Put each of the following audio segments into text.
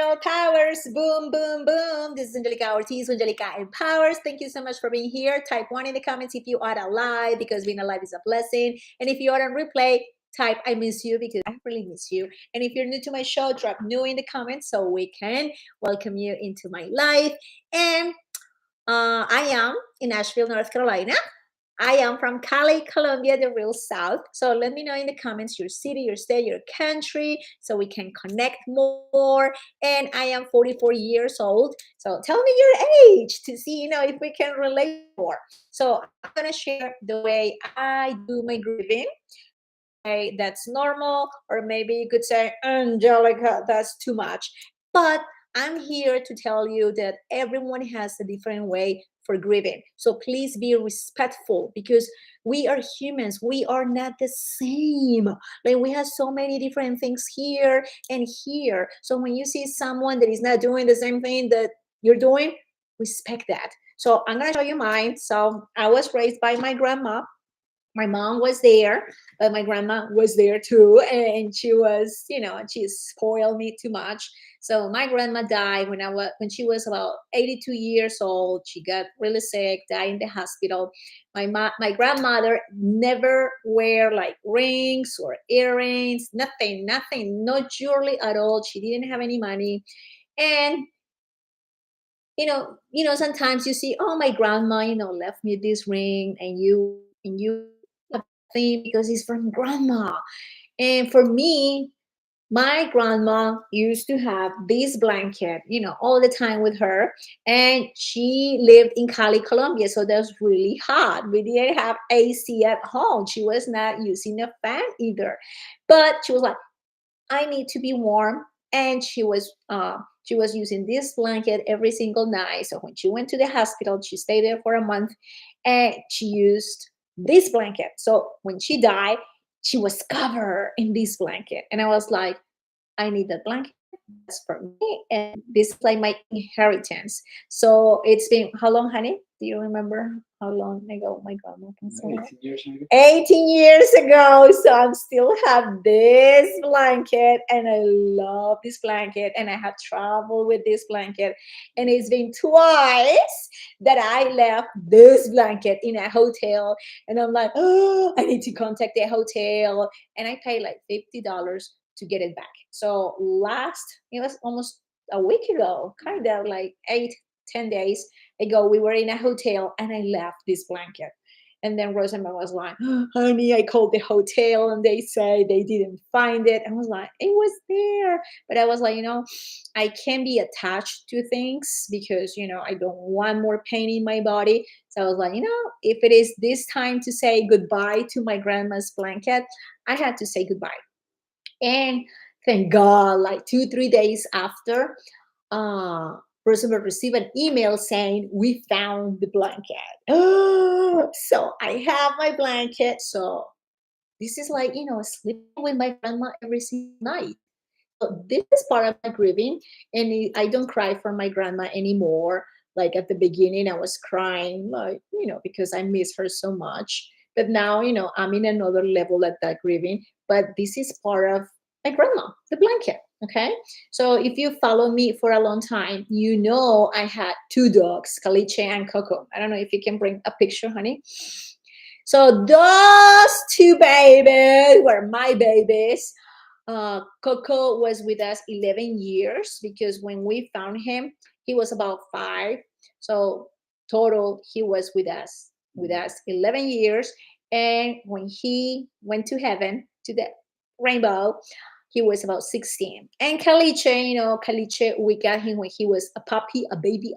girl powers. Boom, boom, boom. This is Angelica Ortiz, Angelica Empowers. Thank you so much for being here. Type 1 in the comments if you are alive, because being alive is a blessing. And if you are on replay, type I miss you, because I really miss you. And if you're new to my show, drop new in the comments so we can welcome you into my life. And I am in Nashville, North Carolina. I am from Cali, Colombia, the real South. So let me know in the comments your city, your state, your country, so we can connect more. And I am 44 years old. So tell me your age to see, if we can relate more. So I'm gonna share the way I do my grieving. Okay, that's normal, or maybe you could say, Angelica, that's too much. But I'm here to tell you that everyone has a different way for grieving. So please be respectful, because we are humans. We are not the same. Like, we have so many different things here and here. So when you see someone that is not doing the same thing that you're doing, respect that. So I'm going to show you mine. So I was raised by my grandma. My mom was there, but my grandma was there too, and she was, she spoiled me too much. So my grandma died when she was about 82 years old. She got really sick, died in the hospital. My grandmother never wear like rings or earrings, nothing, no jewelry at all. She didn't have any money. And sometimes you see, oh, my grandma, left me this ring, and you thing because it's from grandma. And for me, my grandma used to have this blanket, all the time with her. And she lived in Cali, Colombia. So that's really hot. We didn't have AC at home. She was not using a fan either. But she was like, I need to be warm. And she was using this blanket every single night. So when she went to the hospital, she stayed there for a month, and she used this blanket. So when she died, she was covered in this blanket. And I was like, I need that blanket. That's for me. And this is like my inheritance. So it's been how long, honey? Do you remember how long ago my grandma passed away? 18 years ago. 18 years ago. So I still have this blanket, and I love this blanket, and I have traveled with this blanket. And it's been twice that I left this blanket in a hotel, and I'm like, oh, I need to contact the hotel. And I pay like $50 to get it back. So it was almost a week ago, kind of like 8, 10 days ago, we were in a hotel, and I left this blanket. And then Rosamond was like, oh, honey, I called the hotel and they say they didn't find it. I was like, it was there. But I was like, I can't be attached to things, because, I don't want more pain in my body. So I was like, if it is this time to say goodbye to my grandma's blanket, I had to say goodbye. And thank God, like 2, 3 days after, Rosenberg received an email saying, we found the blanket. So I have my blanket. So this is like, sleeping with my grandma every single night. So this is part of my grieving. And I don't cry for my grandma anymore. Like at the beginning, I was crying, like, because I miss her so much. But now, I'm in another level at that grieving. But this is part of my grandma, the blanket. Okay. So if you follow me for a long time, I had two dogs, Caliche and Coco. I don't know if you can bring a picture, honey. So those two babies were my babies. Coco was with us 11 years, because when we found him, he was about 5. So total, he was with us 11 years. And when he went to heaven, to the rainbow, he was about 16. And Caliche, we got him when he was a puppy, a baby,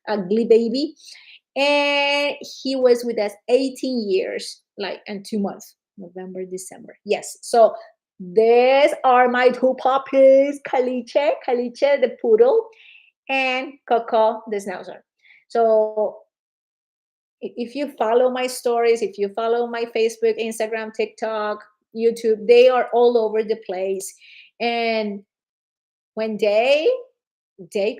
ugly baby. And he was with us 18 years, like, and 2 months, November, December. Yes. So these are my two puppies, Caliche, the poodle, and Coco, the schnauzer. So if you follow my stories, if you follow my Facebook, Instagram, TikTok, YouTube, they are all over the place. And when they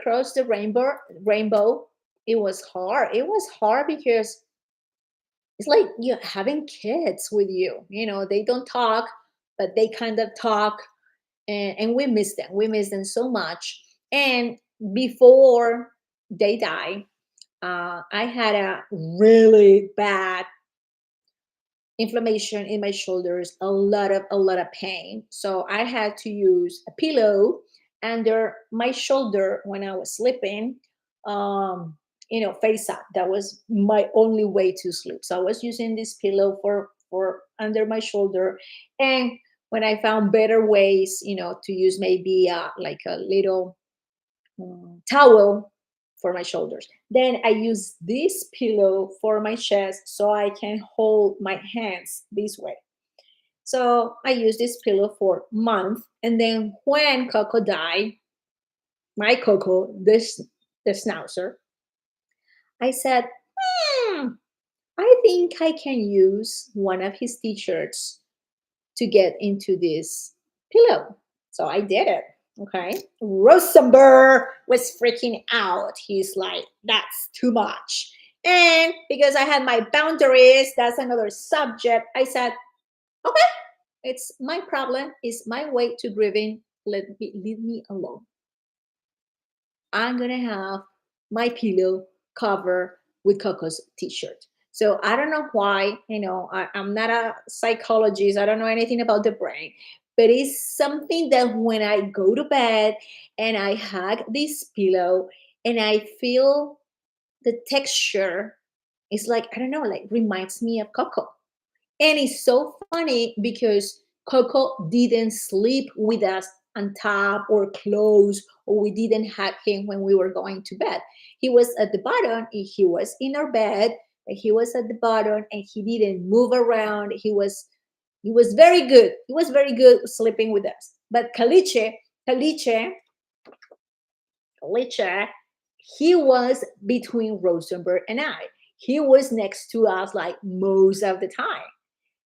crossed the rainbow, it was hard. It was hard because it's like you having kids with you. They don't talk, but they kind of talk. and we miss them. We miss them so much. And before they die, I had a really bad inflammation in my shoulders, a lot of pain. So I had to use a pillow under my shoulder when I was sleeping, um, face up. That was my only way to sleep. So I was using this pillow for under my shoulder, and when I found better ways, to use maybe like a little towel for my shoulders. Then I use this pillow for my chest so I can hold my hands this way. So I used this pillow for months. And then when Coco died, my Coco, this the schnauzer, I said, hmm, I think I can use one of his t-shirts to get into this pillow. So I did it. Okay. Rosenberg was freaking out. He's like, that's too much. And because I had my boundaries, that's another subject. I said, okay, it's my problem. It's my way to grieving. Leave me alone. I'm gonna have my pillow covered with Coco's t-shirt. So I don't know why, I'm not a psychologist, I don't know anything about the brain, but it's something that when I go to bed and I hug this pillow and I feel the texture, it's like, I don't know, like reminds me of Coco. And it's so funny because Coco didn't sleep with us on top or close, or we didn't have him when we were going to bed. He was at the bottom, he was in our bed, but he was at the bottom and he didn't move around. He was very good. He was very good sleeping with us. But Caliche, Caliche, he was between Rosenberg and I. He was next to us like most of the time,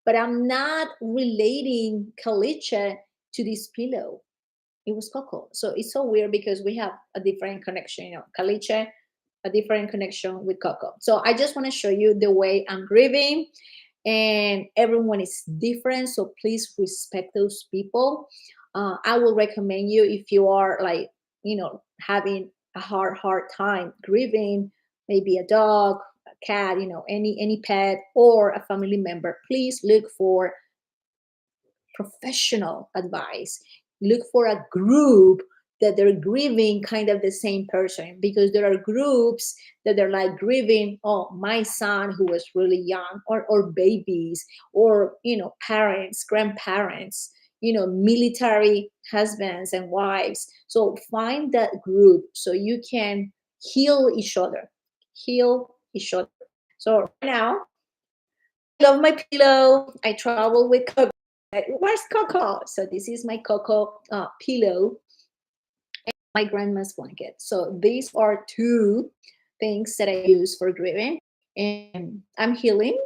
but I'm not relating Caliche to this pillow. It was Coco. So it's so weird because we have a different connection, Caliche, a different connection with Coco. So I just want to show you the way I'm grieving, and everyone is different. So please respect those people. I will recommend you if you are like, having a hard time grieving, maybe a dog, a cat, any pet or a family member, please look for professional advice. Look for a group that they're grieving kind of the same person, because there are groups that they're like grieving, oh, my son who was really young, or babies, or parents, grandparents, military husbands and wives. So find that group so you can heal each other. Heal each other. So right now, I love my pillow. I travel with Coco. Where's Coco? So this is my Coco pillow, my grandma's blanket. So these are two things that I use for grieving, and I'm healing.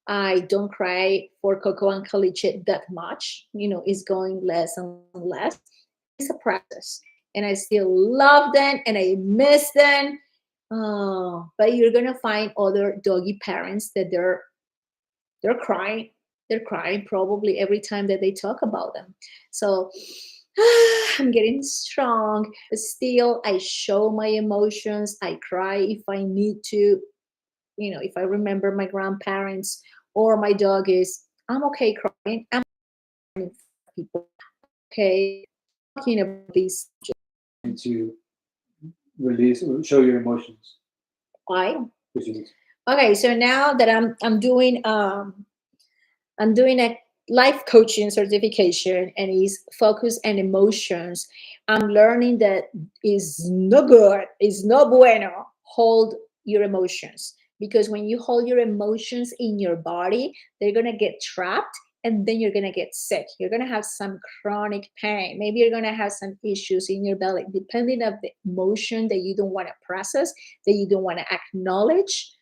I don't cry for Coco and Caliche that much. It's going less and less. It's a process, and I still love them and I miss them. But you're gonna find other doggy parents that they're crying. They're crying probably every time that they talk about them. So I'm getting strong, but still I show my emotions. I cry if I need to. If I remember my grandparents or my dog, is I'm okay crying. I'm okay in front of people. Okay, talking about this. And to release or show your emotions. Why? Which is Okay, so now that I'm doing a life coaching certification, and is focus on emotions. I'm learning that is no good, is no bueno. Hold your emotions, because when you hold your emotions in your body, they're gonna get trapped, and then you're gonna get sick. You're gonna have some chronic pain. Maybe you're gonna have some issues in your belly, depending of the emotion that you don't want to process, that you don't want to acknowledge.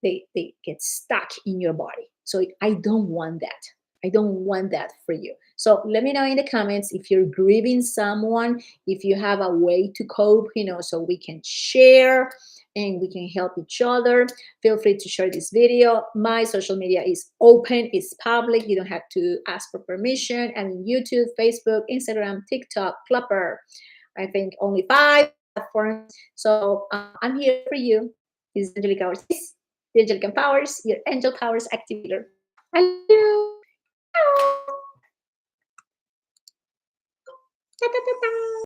They get stuck in your body. So I don't want that. I don't want that for you. So let me know in the comments if you're grieving someone, if you have a way to cope, so we can share. and we can help each other. Feel free to share this video. My social media is open, it's public. You don't have to ask for permission. I mean, YouTube, Facebook, Instagram, TikTok, Clubber. I think only 5 platforms. So I'm here for you. This is Angelica Ortiz, the Angelica Powers, your Angel Powers Activator. I love you. Ciao. Ta, ta, ta, ta.